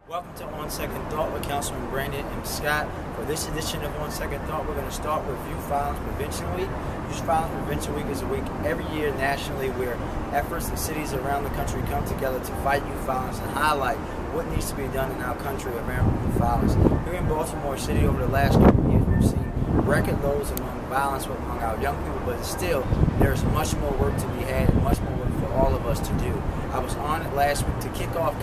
Welcome to On Second Thought with Councilman Brandon and Scott. For this edition of On Second Thought, we're going to start with Youth Violence Prevention Week. Youth Violence Prevention Week is a week every year nationally where efforts in cities around the country come together to fight youth violence and highlight what needs to be done in our country around youth violence. Here in Baltimore City over the last couple of years, we've seen record lows among violence among our young people, but still there's much more work to be had and much more work for all of us to do. I was on it last week to kick off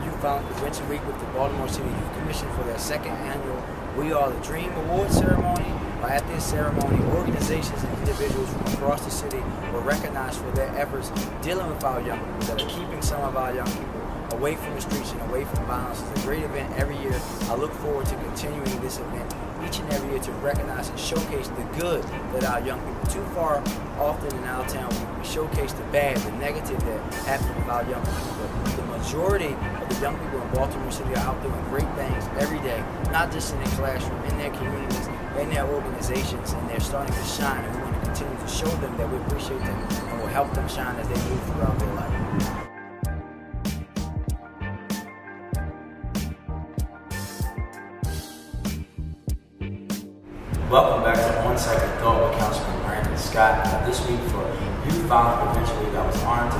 Youth Violence Prevention Week with the Baltimore City Youth Commission for their second annual We Are the Dream Award ceremony. At this ceremony, organizations and individuals from across the city were recognized for their efforts dealing with our young people that are keeping some of our young people away from the streets and away from violence. It's a great event every year. I look forward to continuing this event each and every year to recognize and showcase the good that our young people, too far often in our town, we showcase the bad, the negative that happens with our young people. But the majority of the young people in Baltimore City are out doing great things every day, not just in their classroom, in their communities, in their organizations, and they're starting to shine, and we want to continue to show them that we appreciate them and will help them shine as they move throughout their life. Welcome back to On Second Thought with Councilman Brandon Scott. This week for Youth Violence Prevention Week, I was honored to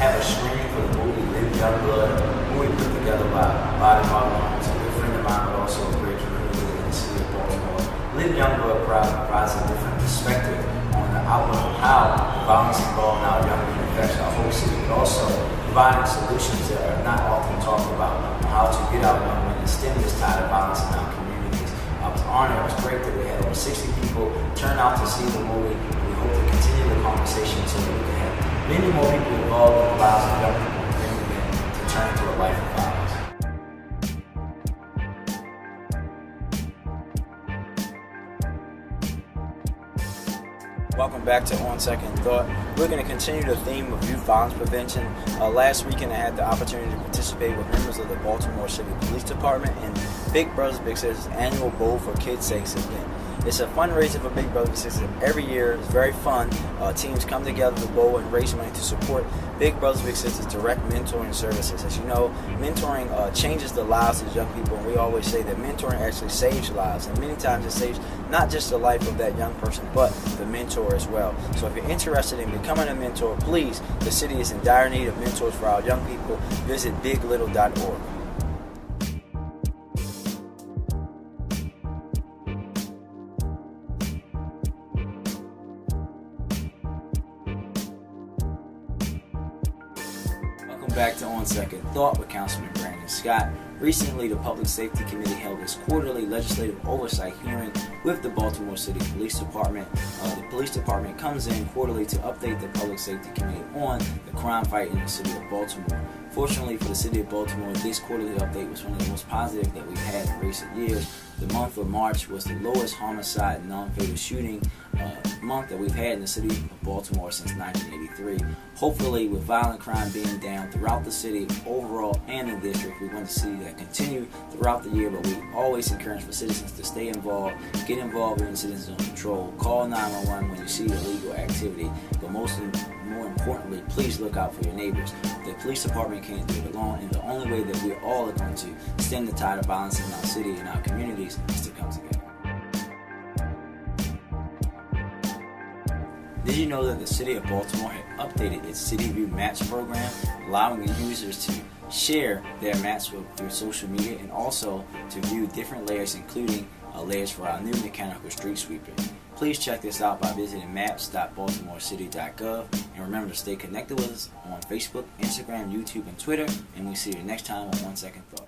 have a screening for the movie Live Young Blood, a movie put together by Baltimoreans, a good friend of mine, but also a great community in the city of Baltimore. Live Young Blood provides a different perspective on the outlook of how violence involved in our young people affects our whole city, but also providing solutions that are not often talked about on how to get our young men and stem this tide of violence in our communities. I was honored. It was great that we had over 60 people turn out to see the movie. We hope to continue the conversation so that we can have many more people involved in the lives of young people and bring them to turn to a life of violence. Welcome back to On Second Thought. We're going to continue the theme of youth violence prevention. Last weekend I had the opportunity to participate with members of the Baltimore City Police Department in Big Brothers Big Sisters annual Bowl for Kids' Sakes event. It's a fundraiser for Big Brothers Big Sisters every year. It's very fun. Teams come together to bowl and raise money to support Big Brothers Big Sisters direct mentoring services. As you know, mentoring changes the lives of young people, and we always say that mentoring actually saves lives, and many times it saves not just the life of that young person, but the mentor as well. So if you're interested in becoming a mentor, please, the city is in dire need of mentors for our young people. Visit biglittle.org. Back to On Second Thought with Councilman Brandon Scott. Recently, the Public Safety Committee held its quarterly legislative oversight hearing with the Baltimore City Police Department. The police department comes in quarterly to update the Public Safety Committee on the crime fight in the city of Baltimore. Fortunately for the city of Baltimore, this quarterly update was one of the most positive that we've had in recent years. The month of March was the lowest homicide and non-fatal shooting month that we've had in the city of Baltimore since 1983. Hopefully, with violent crime being down throughout the city overall and in the district, we want to see that continue throughout the year, but we always encourage for citizens to stay involved, get involved in citizen control, call 911 when you see illegal activity, but more importantly, please look out for your neighbors. The police department can't do it alone, and the only way that we all are going to stem the tide of violence in our city and our communities is to come together. Did you know that the City of Baltimore had updated its City View Maps program, allowing the users to share their maps through social media and also to view different layers, including layers for our new mechanical street sweeper? Please check this out by visiting maps.baltimorecity.gov, and remember to stay connected with us on Facebook, Instagram, YouTube, and Twitter, and we'll see you next time on One Second Thought.